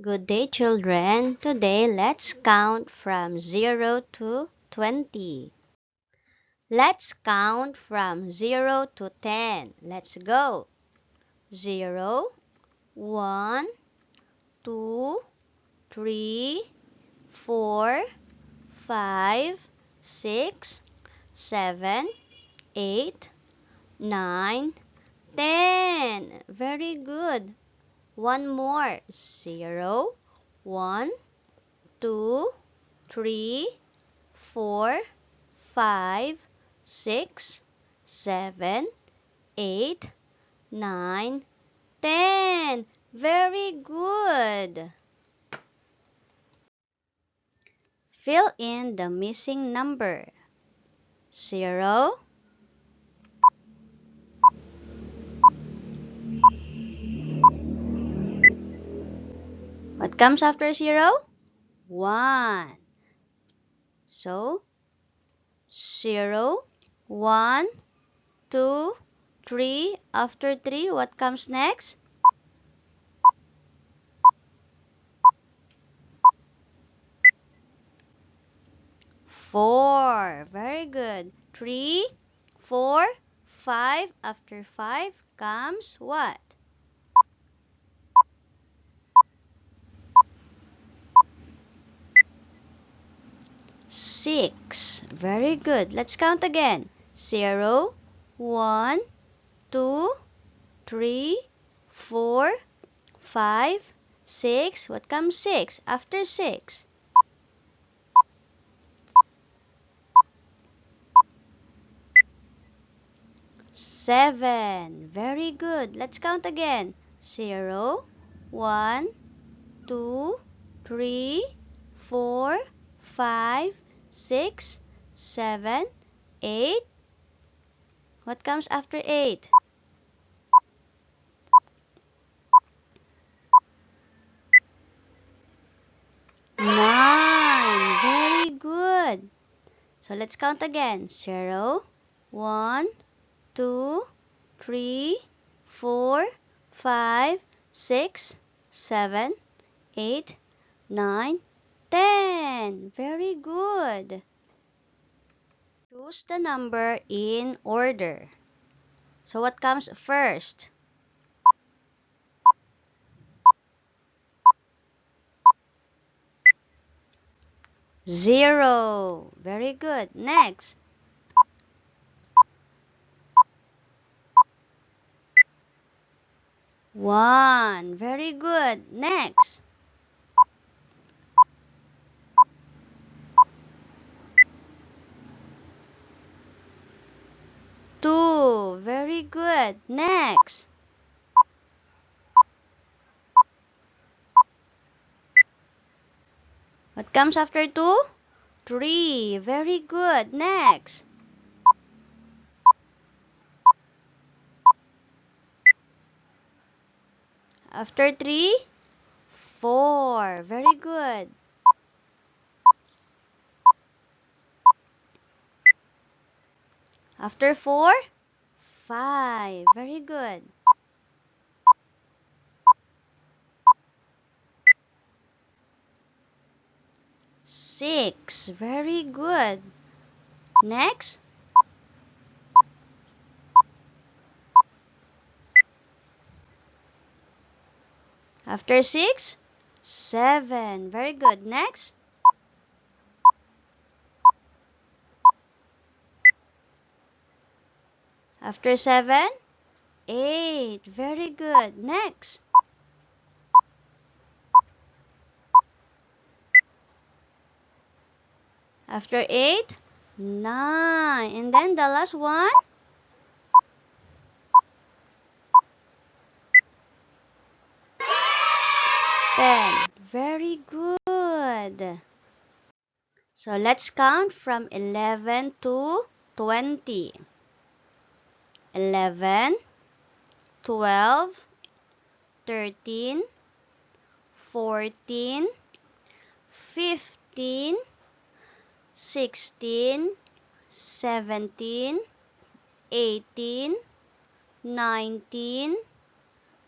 Good day, children. Today, let's count from 0 to 20. Let's count from 0 to 10. Let's go. 0, 1, 2, 3, 4, 5, 6, 7, 8, 9, 10. Very good. One more. 0, 1, 2, 3, 4, 5, 6, 7, 8, 9, 10. Very good. Fill in the missing number. 0. What comes after 0? 1. So, 0, 1, 2, 3. After 3, what comes next? 4. Very good. 3, 4, 5. After 5 comes what? 6. Very good. Let's count again. 0, 1, 2, 3, 4, 5, 6. What comes 6? After 6? 7. Very good. Let's count again. 0, 1, 2, 3, 4, 5, 6, 7, 8. What comes after 8? 9. Very good. So let's count again. 0, 1, 2, 3, 4, 5, 6, 7, 8, 9, 10. Very good. Choose the number in order. So what comes first? 0. Very good. Next. 1. Very good. Next. 2. Very good. Next. What comes after 2? 3. Very good. Next. After 3? 4. Very good. After 4? 5. Very good. Six. Very good. Next. After 6? 7. Very good. Next. After 7? 8. Very good. Next. After 8? 9. And then the last one? 10. Very good. So let's count from 11 to 20. 11, 12, 13, 14, 15, 16, 17, 18, 19,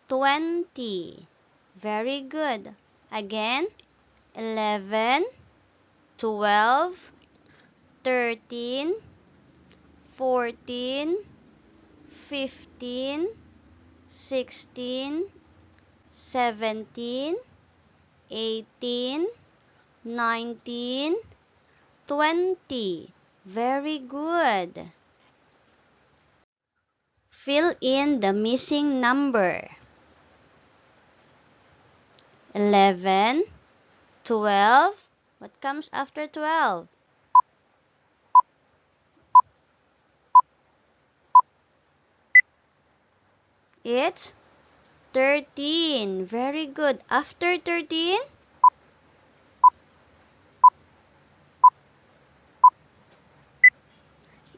20. Very good. Again, 11, 12, 13, 14, 15, 16, 17, 18, 19, 20. Very good. Fill in the missing number. 11, 12. What comes after 12? It's 13. Very good. After 13?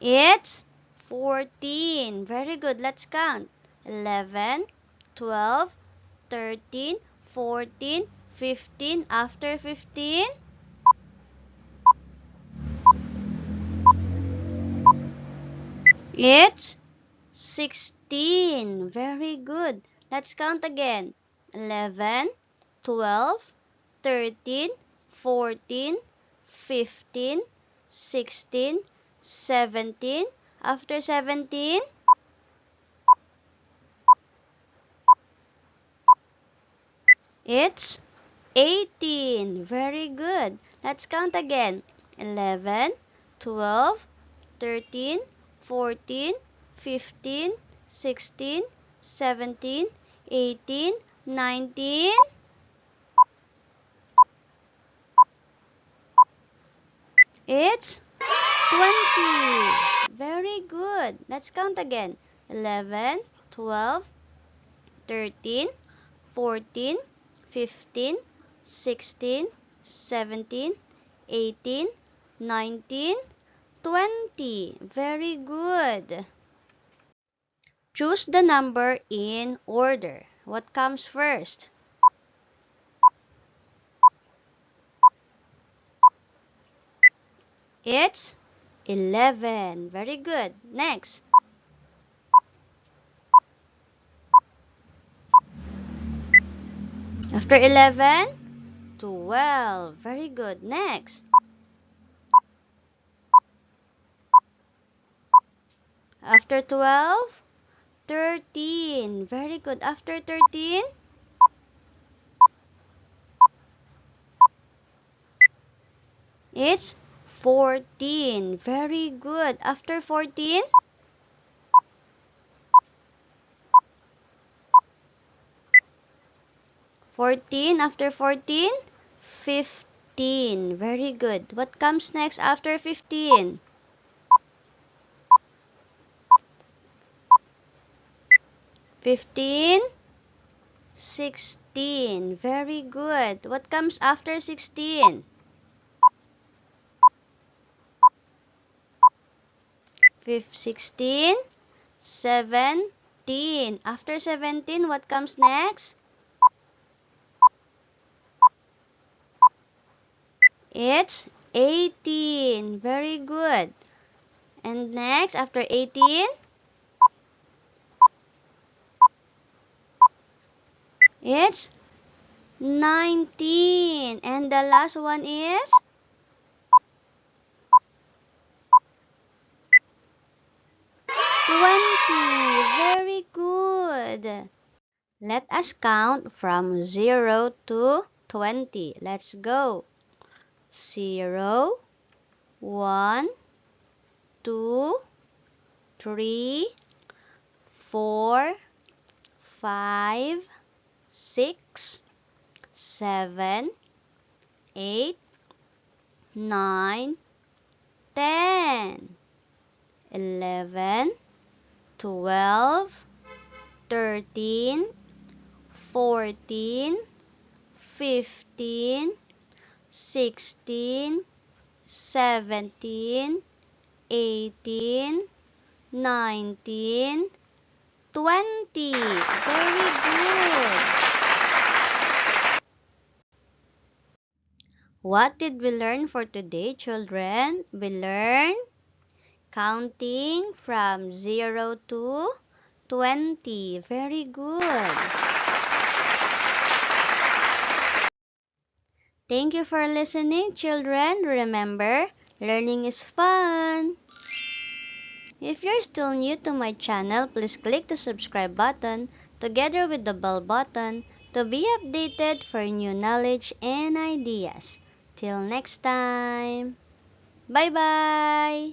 It's 14. Very good. Let's count. 11, 12, 13, 14, 15. After 15? It's 16. Very good. Let's count again. 11, 12, 13, 14, 15, 16, 17. After 17? It's 18. Very good. Let's count again. 11, 12, 13, 14, 15, 16, 17, 18, 19. It's 20. Very good. Let's count again. 11, 12, 13, 14, 15, 16, 17, 18, 19, 20. Very good. Choose the number in order. What comes first? It's 11. Very good. Next. After 11, 12. Very good. Next. After 12, 13. Very good. After 13, it's 14. Very good. After 14, 14. After 14, 15. Very good. What comes next after 15? 15, 16. Very good. What comes after 16? 16, 17. After 17, what comes next? It's 18. Very good. And next, after 18, it's 19. And the last one is 20. Very good. Let us count from 0 to 20. Let's go. 0, 1, 2, 3, 4, 5, 6, 7, 8, 9, 10, 11, 12, 13, 14, 15, 16, 17, 18, 19, 20. Very good. What did we learn for today, children? We learned counting from 0 to 20. Very good. Thank you for listening, children. Remember, learning is fun. If you're still new to my channel, please click the subscribe button together with the bell button to be updated for new knowledge and ideas. Till next time. Bye-bye.